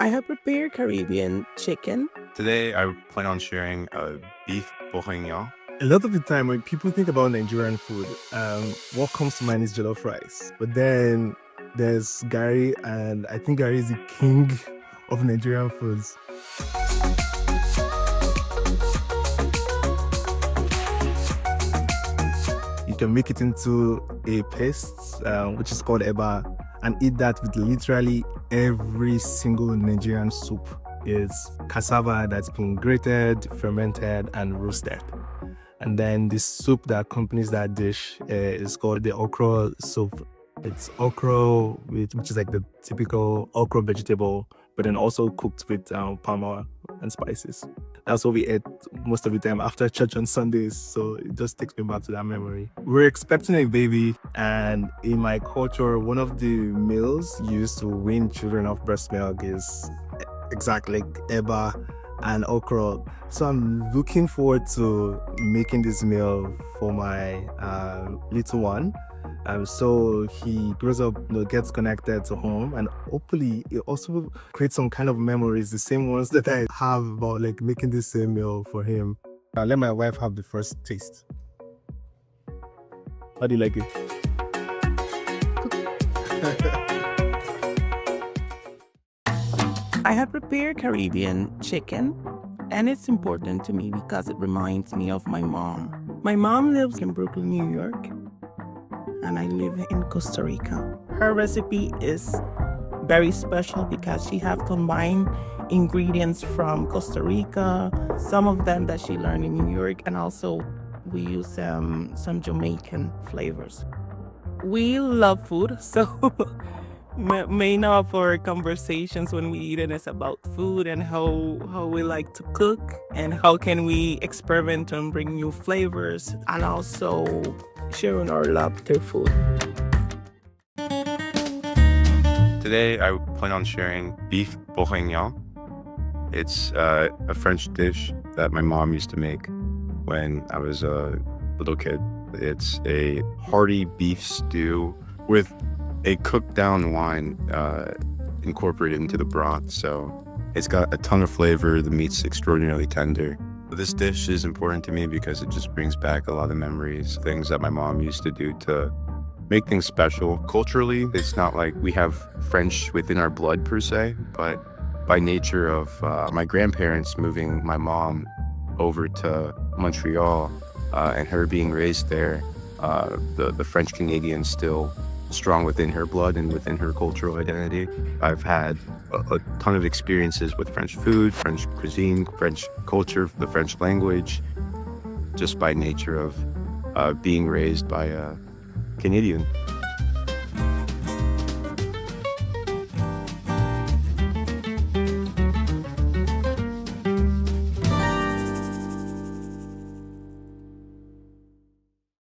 I have prepared Caribbean chicken. Today, I plan on sharing a beef bourguignon. A lot of the time when people think about Nigerian food, what comes to mind is jollof rice. But then there's Gary, and I think Gary is the king of Nigerian foods. You can make it into a paste, which is called eba, and eat that with literally every single Nigerian soup. It's cassava that's been grated, fermented, and roasted. And then the soup that accompanies that dish is called the okra soup. It's okra, which is like the typical okra vegetable, but then also cooked with palm oil and spices. That's what we ate most of the time after church on Sundays. So it just takes me back to that memory. We're expecting a baby, and in my culture, one of the meals used to wean children off breast milk is exactly like eba and okra. So I'm looking forward to making this meal for my little one. So he grows up, gets connected to home, and hopefully it also creates some kind of memories, the same ones that I have about like making this same meal for him. I'll let my wife have the first taste. How do you like it? I have prepared Caribbean chicken, and it's important to me because it reminds me of my mom. My mom lives in Brooklyn, New York, and I live in Costa Rica. Her recipe is very special because she have combined ingredients from Costa Rica, some of them that she learned in New York, and also we use some Jamaican flavors. We love food, so main of our conversations when we eat it is about food and how we like to cook and how can we experiment and bring new flavors, and also sharing our love to food. Today, I plan on sharing beef bourguignon. It's a French dish that my mom used to make when I was a little kid. It's a hearty beef stew with a cooked down wine incorporated into the broth. So it's got a ton of flavor. The meat's extraordinarily tender. This dish is important to me because it just brings back a lot of memories, things that my mom used to do to make things special. Culturally, it's not like we have French within our blood per se, but by nature of my grandparents moving my mom over to Montreal and her being raised there, the French Canadian still strong within her blood and within her cultural identity. I've had a ton of experiences with French food, French cuisine, French culture, the French language, just by nature of being raised by a Canadian.